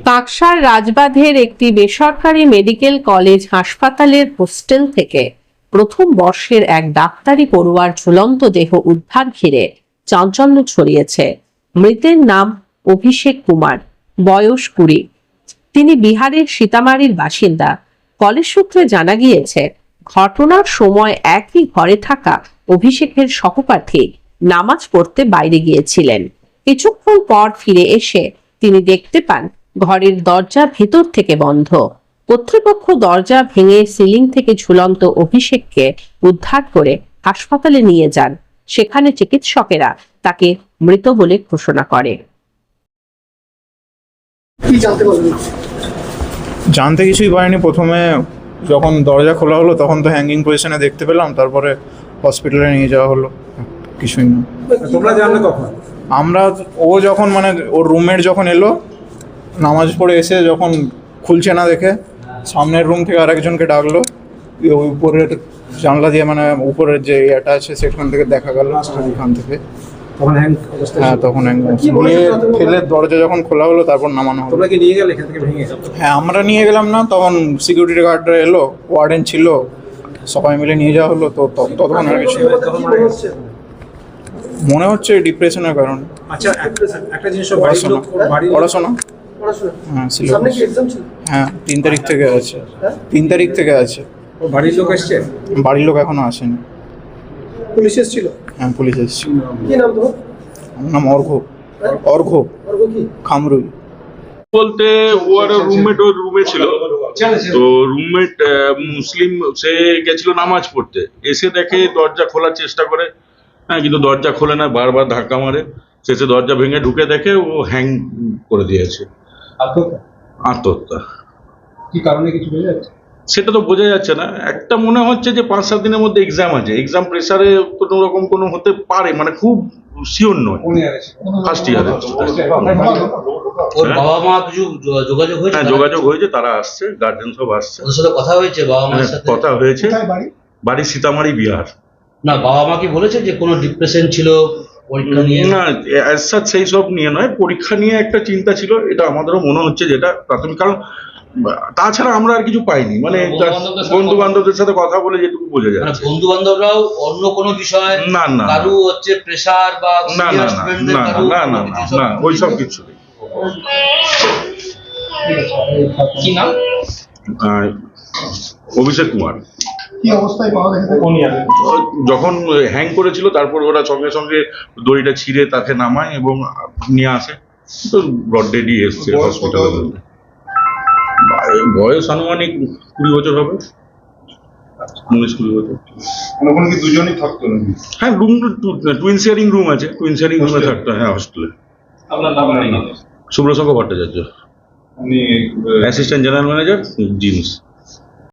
কাকসার রাজবাঁধের একটি বেসরকারি medical college হাসপাতালের হোস্টেল থেকে প্রথম বর্ষের এক ডাক্তারি পড়ুয়ার ঝুলন্ত দেহ উদ্ধার ঘিরে চাঞ্চল্য ছড়িয়েছে। মৃতের নাম অভিষেক কুমার, বয়স 20। তিনি বিহারের সীতামারির বাসিন্দা। কলেজ সূত্রে জানা গিয়েছে, ঘটনার সময় একই ঘরে থাকা অভিষেকের সহপাঠী নামাজ পড়তে বাইরে গিয়েছিলেন। কিছুক্ষণ পর ফিরে এসে তিনি দেখতে পান ঘরের দরজা ভেতর থেকে বন্ধ। কর্তৃপক্ষ দরজা ভেঙে সিলিং থেকে ঝুলন্ত অভিষেককে উদ্ধার করে হাসপাতালে নিয়ে যান। সেখানে চিকিৎসকেরা তাকে মৃত বলে ঘোষণা করে। জানতে কিছুই পারিনি। প্রথমে যখন দরজা খোলা হলো তখন তো হ্যাঙ্গিং পজিশনে দেখতে পেলাম, তারপরে হসপিটালে নিয়ে যাওয়া হলো। কিছুই না। তোমরা জানলে কখন? আমরা ও যখন ওর রুমমেট যখন এলো, নামাজ পড়ে এসে যখন খুলছে না দেখে সামনের রুম থেকে আরেকজনকে ডাকলো। ওই উপরের জানলা দিয়ে উপরের যে ইয়েটা আছে সেখান থেকে দেখা গেল, ওখান থেকে তখন হ্যাং অবস্থা। হ্যাঁ, তখন ফেলে দরজা যখন খোলা হলো তারপর নামানো হলো। তোমরা কি নিয়ে গেলে এখান থেকে ভেঙে? হ্যাঁ, আমরা নিয়ে গেলাম না, তখন সিকিউরিটি গার্ডরা এলো, ওয়ার্ডেন ছিল, সবাই মিলে নিয়ে যাওয়া হলো। তো তখন আর কিছু মনে হচ্ছে ডিপ্রেশনের কারণে। আচ্ছা, একটা জিনিস, পড়াশোনা হ্যাঁ ছিল। হ্যাঁ, 3 তারিখ থেকে আছে। 3 তারিখ থেকে আছে। বাড়ির লোক এসছে? বাড়ির লোক এখনো আসেনি। পুলিশ এসেছিল? হ্যাঁ, পুলিশ এসেছিল। কি নাম তোমার? আমার নাম অর্ঘ খামরুই। বলতে ও আর রুমমেট ওর রুমে ছিল, তো রুমমেট মুসলিম, সে গেছিল নামাজ পড়তে, এসে দেখে দরজা খোলার চেষ্টা করে, হ্যাঁ, কিন্তু দরজা খোলে না, বারবার ধাক্কা মারে। শেষে দরজা ভেঙে ঢুকে দেখে ও হ্যাং করে দিয়েছে। আত্মহত্যা। কি কারণে কিছু বোঝা যাচ্ছে? সেটা তো বোঝা যাচ্ছে না। একটা মনে হচ্ছে যে 5-7 দিনের মধ্যে এক্সাম আছে, এক্সাম প্রেসারে কোনো রকম কোনো হতে পারে, খুব শিওর নয়। ফার্স্ট ইয়ারে। ওর বাবা মা কিছু যোগাযোগ হয়েছে? হ্যাঁ, যোগাযোগ হয়েছে, তারা আসছে, গার্জেন সব আসছে। ওদের সাথে কথা হয়েছে? বাবা মার সাথে কথা হয়েছে। বাড়ি সীতামারি, বিহার। না, বাবা মা কি বলেছে যে কোনো ডিপ্রেশন ছিল পরীক্ষা নিয়ে? না, সেই সব নিয়ে নয়, পরীক্ষা নিয়ে একটা চিন্তা ছিল, এটা আমাদেরও মনে হচ্ছে, যেটা প্রাথমিক। কারণ তাছাড়া আমরা আর কিছু পাইনি, বন্ধু বান্ধবদের সাথে কথা বলে যেটুকু বোঝা যাচ্ছে। বন্ধু বান্ধবরাও অন্য কোনো বিষয়? না না কারু হচ্ছে প্রেসার বা না না না না না, ওই সব কিছু নেই। কি নাম? অভিষেক কুমার। কি অবস্থায় পাওয়া গেছে? যখন হ্যাং করেছিল, তারপর ওরা সঙ্গে সঙ্গে দড়িটা ছিঁড়ে তাকে নামায় এবং নিয়ে আসে। তো ব্রড ডেডই এসছে হসপিটালে। বয়স আনুমানিক 20 বছর হবে, 19-20 বছর। ওখানে কি দুজনই থাকতো নাকি? হ্যাঁ, রুম টুইন শেয়ারিং রুম আছে, টুইন শেয়ারিং রুমে থাকতো। হ্যাঁ, হস্টেলে। আপনার নাম? সুব্রতঙ্ক ভট্টাচার্য, উনি অ্যাসিস্ট্যান্ট জেনারেল ম্যানেজার, জিমস।